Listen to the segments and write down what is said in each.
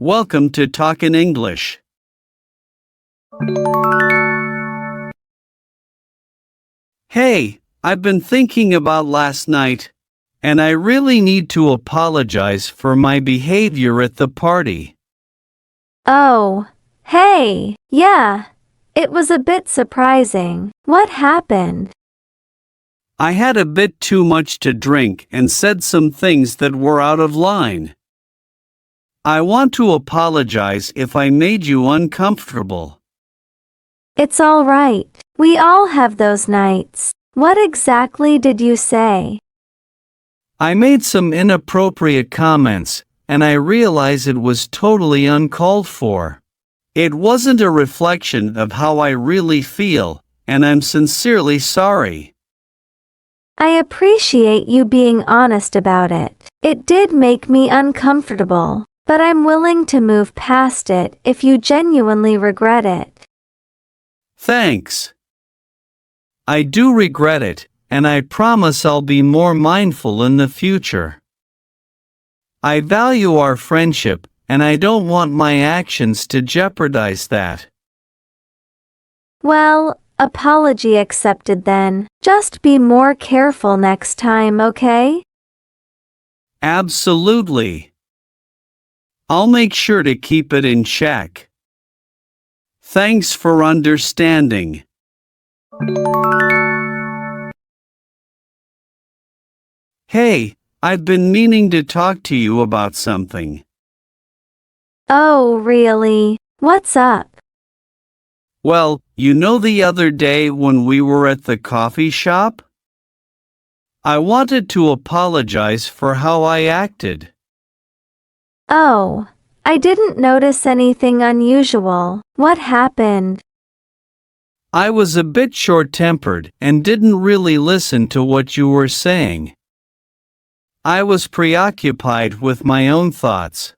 Welcome to Talk in English. Hey, I've been thinking about last night, and I really need to apologize for my behavior at the party. Oh, hey, yeah. It was a bit surprising. What happened? I had a bit too much to drink and said some things that were out of line. I want to apologize if I made you uncomfortable. It's all right. We all have those nights. What exactly did you say? I made some inappropriate comments, and I realize it was totally uncalled for. It wasn't a reflection of how I really feel, and I'm sincerely sorry. I appreciate you being honest about it. It did make me uncomfortable, but I'm willing to move past it if you genuinely regret it. Thanks. I do regret it, and I promise I'll be more mindful in the future. I value our friendship, and I don't want my actions to jeopardize that. Well, apology accepted then. Just be more careful next time, okay? Absolutely. I'll make sure to keep it in check. Thanks for understanding. Hey, I've been meaning to talk to you about something. Oh, really? What's up? Well, you know the other day when we were at the coffee shop? I wanted to apologize for how I acted. Oh, I didn't notice anything unusual. What happened? I was a bit short-tempered and didn't really listen to what you were saying. I was preoccupied with my own thoughts,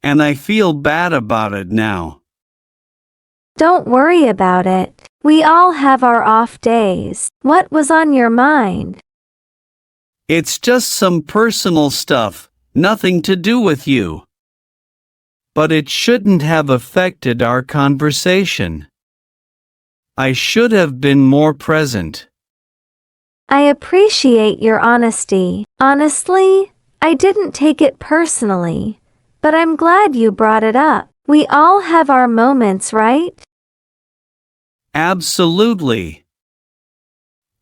and I feel bad about it now. Don't worry about it. We all have our off days. What was on your mind? It's just some personal stuff, nothing to do with you. But it shouldn't have affected our conversation. I should have been more present. I appreciate your honesty. Honestly, I didn't take it personally, but I'm glad you brought it up. We all have our moments, right? Absolutely.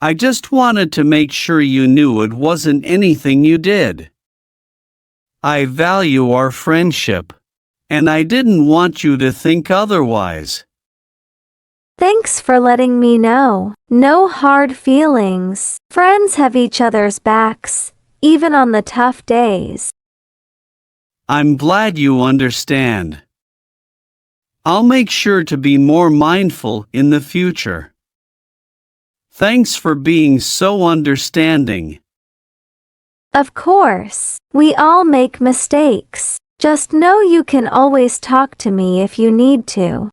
I just wanted to make sure you knew it wasn't anything you did. I value our friendship, and I didn't want you to think otherwise. Thanks for letting me know. No hard feelings. Friends have each other's backs, even on the tough days. I'm glad you understand. I'll make sure to be more mindful in the future. Thanks for being so understanding. Of course, we all make mistakes. Just know you can always talk to me if you need to.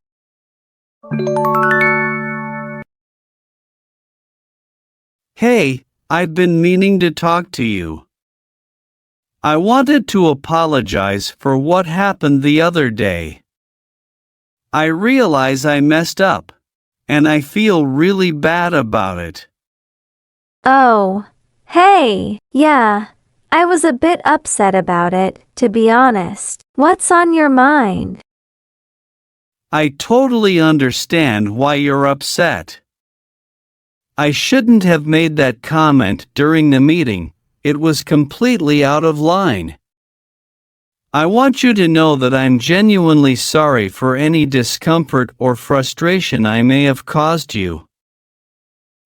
Hey, I've been meaning to talk to you. I wanted to apologize for what happened the other day. I realize I messed up, and I feel really bad about it. Oh, hey, yeah. I was a bit upset about it, to be honest. What's on your mind? I totally understand why you're upset. I shouldn't have made that comment during the meeting. It was completely out of line. I want you to know that I'm genuinely sorry for any discomfort or frustration I may have caused you.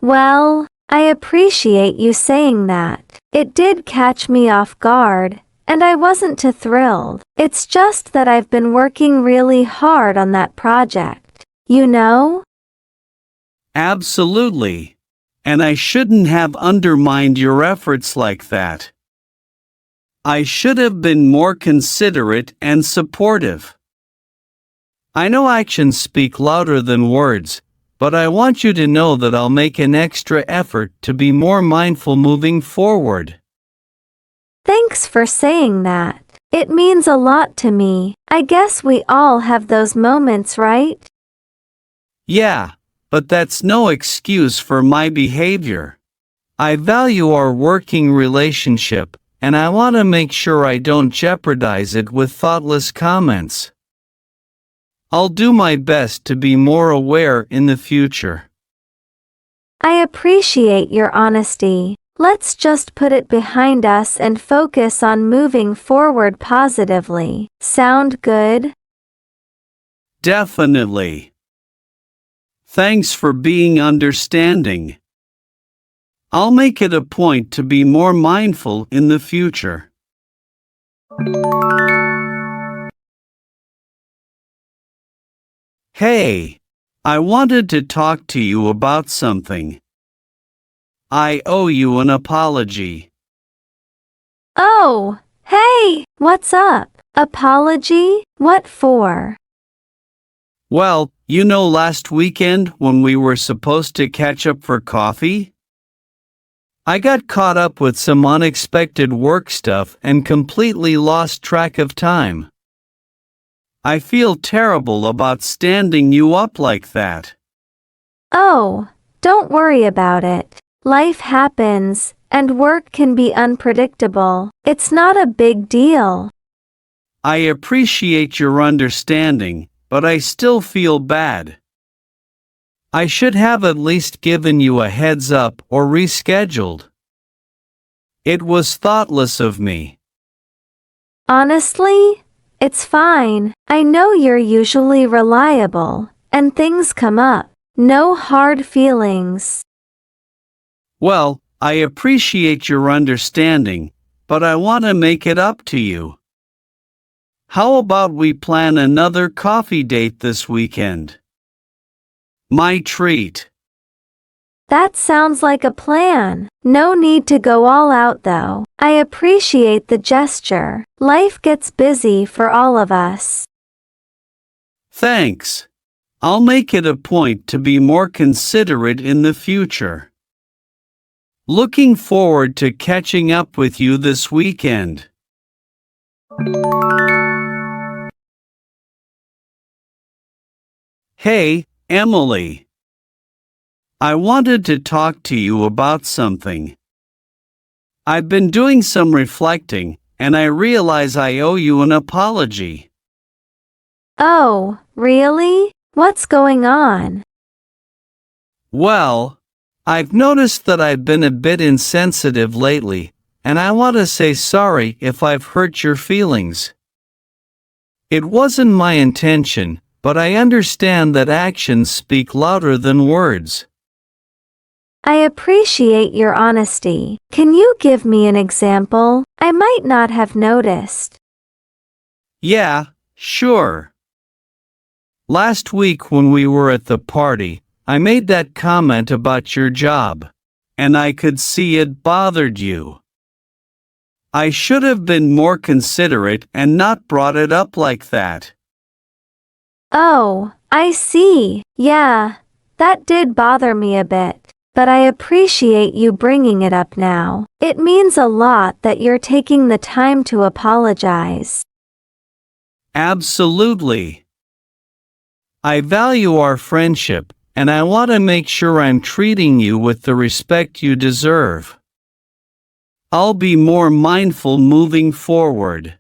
Well, I appreciate you saying that. It did catch me off guard, and I wasn't too thrilled. It's just that I've been working really hard on that project, you know? Absolutely. And I shouldn't have undermined your efforts like that. I should have been more considerate and supportive. I know actions speak louder than words, but I want you to know that I'll make an extra effort to be more mindful moving forward. Thanks for saying that. It means a lot to me. I guess we all have those moments, right? Yeah, but that's no excuse for my behavior. I value our working relationship, and I want to make sure I don't jeopardize it with thoughtless comments. I'll do my best to be more aware in the future. I appreciate your honesty. Let's just put it behind us and focus on moving forward positively. Sound good? Definitely. Thanks for being understanding. I'll make it a point to be more mindful in the future. Hey, I wanted to talk to you about something. I owe you an apology. Oh, hey, what's up? Apology? What for? Well, you know last weekend when we were supposed to catch up for coffee? I got caught up with some unexpected work stuff and completely lost track of time. I feel terrible about standing you up like that. Oh, don't worry about it. Life happens, and work can be unpredictable. It's not a big deal. I appreciate your understanding, but I still feel bad. I should have at least given you a heads up or rescheduled. It was thoughtless of me. Honestly, it's fine. I know you're usually reliable, and things come up. No hard feelings. Well, I appreciate your understanding, but I want to make it up to you. How about we plan another coffee date this weekend? My treat. That sounds like a plan. No need to go all out though. I appreciate the gesture. Life gets busy for all of us. Thanks. I'll make it a point to be more considerate in the future. Looking forward to catching up with you this weekend. Hey, Emily. I wanted to talk to you about something. I've been doing some reflecting, and I realize I owe you an apology. Oh, really? What's going on? Well, I've noticed that I've been a bit insensitive lately, and I want to say sorry if I've hurt your feelings. It wasn't my intention, but I understand that actions speak louder than words. I appreciate your honesty. Can you give me an example? I might not have noticed. Yeah, sure. Last week when we were at the party, I made that comment about your job, and I could see it bothered you. I should have been more considerate and not brought it up like that. Oh, I see. Yeah, that did bother me a bit. But I appreciate you bringing it up now. It means a lot that you're taking the time to apologize. Absolutely. I value our friendship, and I want to make sure I'm treating you with the respect you deserve. I'll be more mindful moving forward.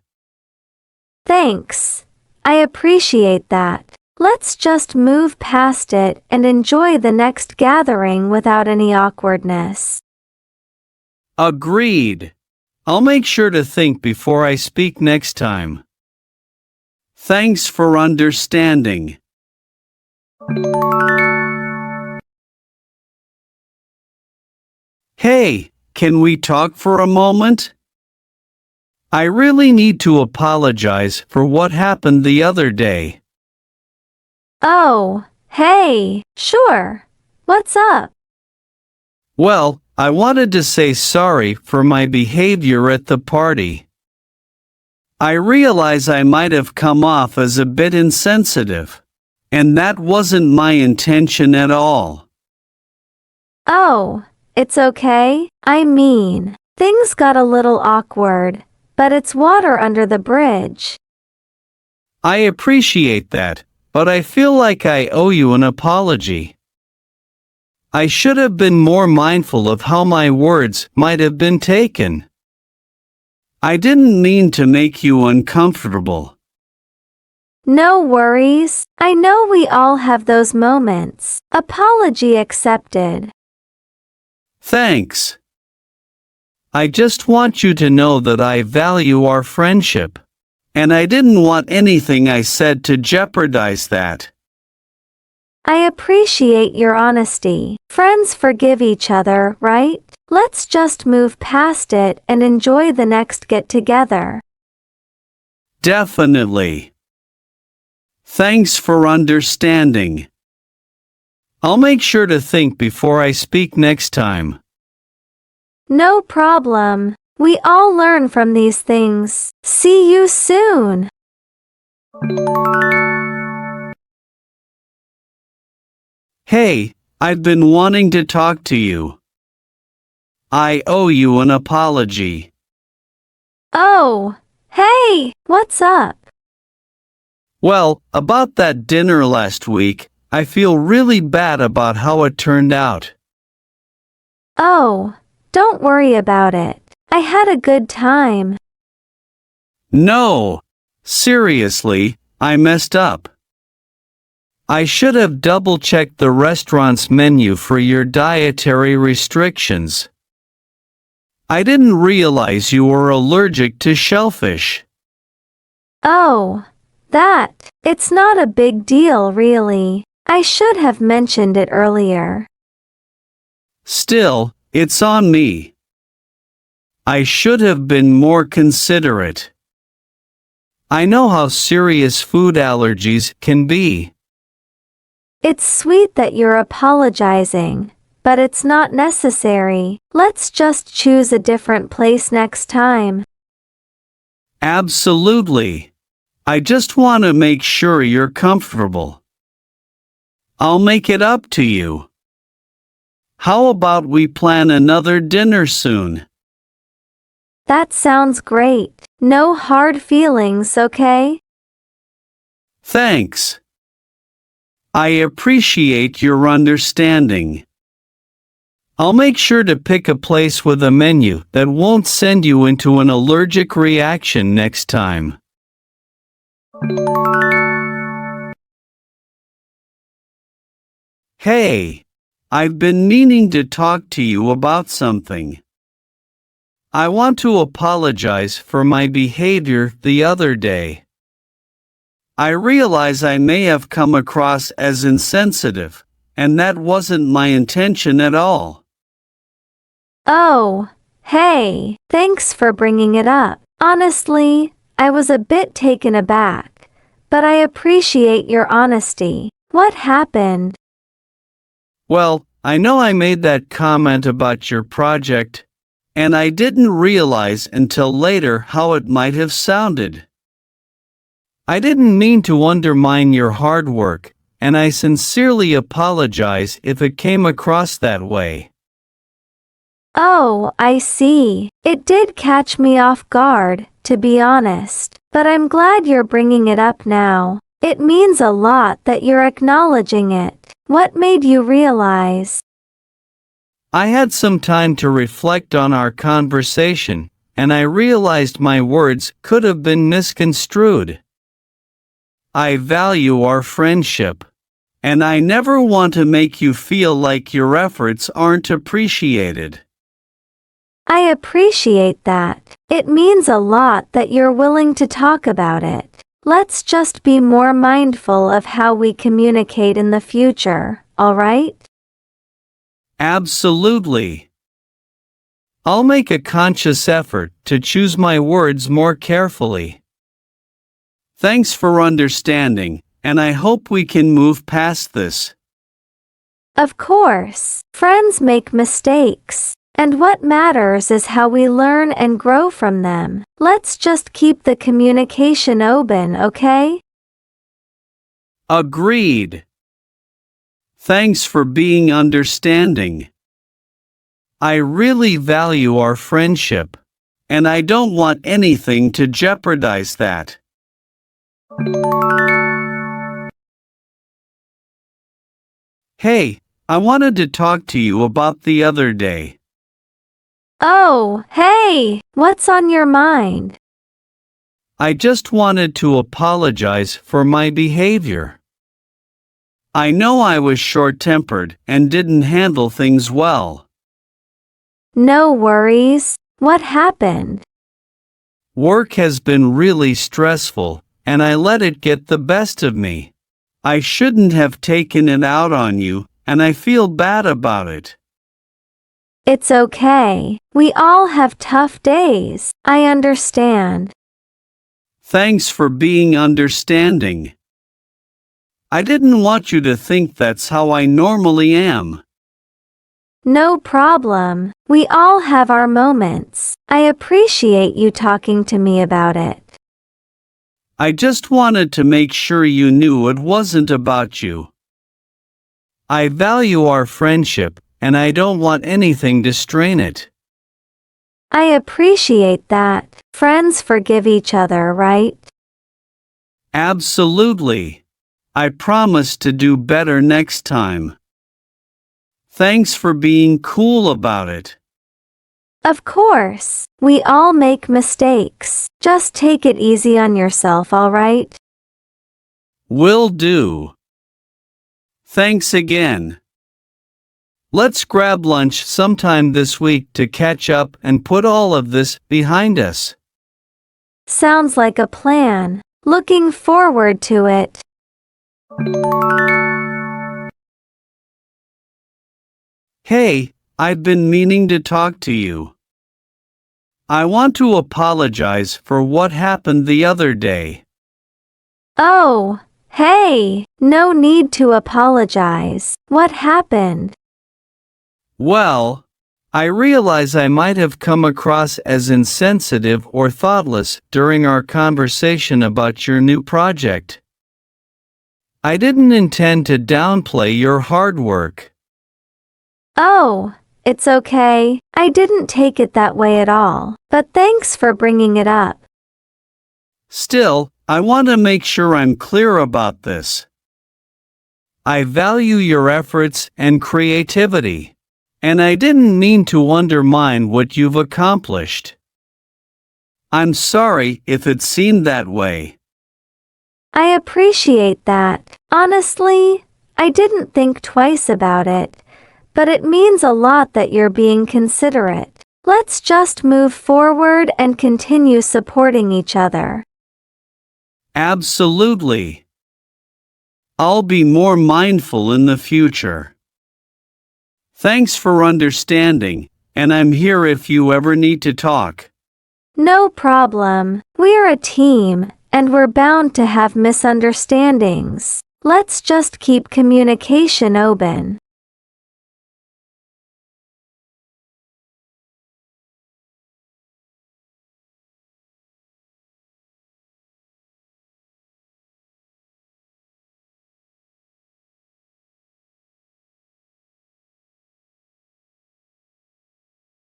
Thanks. I appreciate that. Let's just move past it and enjoy the next gathering without any awkwardness. Agreed. I'll make sure to think before I speak next time. Thanks for understanding. Hey, can we talk for a moment? I really need to apologize for what happened the other day. Oh, hey, sure. What's up? Well, I wanted to say sorry for my behavior at the party. I realize I might have come off as a bit insensitive, and that wasn't my intention at all. Oh, it's okay. I mean, things got a little awkward, but it's water under the bridge. I appreciate that, but I feel like I owe you an apology. I should have been more mindful of how my words might have been taken. I didn't mean to make you uncomfortable. No worries. I know we all have those moments. Apology accepted. Thanks. I just want you to know that I value our friendship, and I didn't want anything I said to jeopardize that. I appreciate your honesty. Friends forgive each other, right? Let's just move past it and enjoy the next get-together. Definitely. Thanks for understanding. I'll make sure to think before I speak next time. No problem. We all learn from these things. See you soon. Hey, I've been wanting to talk to you. I owe you an apology. Oh, hey, what's up? Well, about that dinner last week, I feel really bad about how it turned out. Oh, don't worry about it. I had a good time. No, seriously, I messed up. I should have double-checked the restaurant's menu for your dietary restrictions. I didn't realize you were allergic to shellfish. Oh, it's not a big deal really. I should have mentioned it earlier. Still, it's on me. I should have been more considerate. I know how serious food allergies can be. It's sweet that you're apologizing, but it's not necessary. Let's just choose a different place next time. Absolutely. I just want to make sure you're comfortable. I'll make it up to you. How about we plan another dinner soon? That sounds great. No hard feelings, okay? Thanks. I appreciate your understanding. I'll make sure to pick a place with a menu that won't send you into an allergic reaction next time. Hey, I've been meaning to talk to you about something. I want to apologize for my behavior the other day. I realize I may have come across as insensitive, and that wasn't my intention at all. Oh, hey, thanks for bringing it up. Honestly, I was a bit taken aback, but I appreciate your honesty. What happened? Well, I know I made that comment about your project, and I didn't realize until later how it might have sounded. I didn't mean to undermine your hard work, and I sincerely apologize if it came across that way. Oh, I see. It did catch me off guard, to be honest, but I'm glad you're bringing it up now. It means a lot that you're acknowledging it. What made you realize? I had some time to reflect on our conversation, and I realized my words could have been misconstrued. I value our friendship, and I never want to make you feel like your efforts aren't appreciated. I appreciate that. It means a lot that you're willing to talk about it. Let's just be more mindful of how we communicate in the future, all right? Absolutely. I'll make a conscious effort to choose my words more carefully. Thanks for understanding, and I hope we can move past this. Of course, friends make mistakes, and what matters is how we learn and grow from them. Let's just keep the communication open, okay? Agreed. Thanks for being understanding. I really value our friendship, and I don't want anything to jeopardize that. Hey, I wanted to talk to you about the other day. Oh, hey, what's on your mind? I just wanted to apologize for my behavior. I know I was short-tempered and didn't handle things well. No worries. What happened? Work has been really stressful, and I let it get the best of me. I shouldn't have taken it out on you, and I feel bad about it. It's okay. We all have tough days. I understand. Thanks for being understanding. I didn't want you to think that's how I normally am. No problem. We all have our moments. I appreciate you talking to me about it. I just wanted to make sure you knew it wasn't about you. I value our friendship, and I don't want anything to strain it. I appreciate that. Friends forgive each other, right? Absolutely. I promise to do better next time. Thanks for being cool about it. Of course. We all make mistakes. Just take it easy on yourself, all right? Will do. Thanks again. Let's grab lunch sometime this week to catch up and put all of this behind us. Sounds like a plan. Looking forward to it. Hey, I've been meaning to talk to you. I want to apologize for what happened the other day. Oh, hey, no need to apologize. What happened? Well, I realize I might have come across as insensitive or thoughtless during our conversation about your new project. I didn't intend to downplay your hard work. Oh, it's okay. I didn't take it that way at all, but thanks for bringing it up. Still, I want to make sure I'm clear about this. I value your efforts and creativity, and I didn't mean to undermine what you've accomplished. I'm sorry if it seemed that way. I appreciate that. Honestly, I didn't think twice about it, but it means a lot that you're being considerate. Let's just move forward and continue supporting each other. Absolutely. I'll be more mindful in the future. Thanks for understanding, and I'm here if you ever need to talk. No problem. We're a team, and we're bound to have misunderstandings. Let's just keep communication open.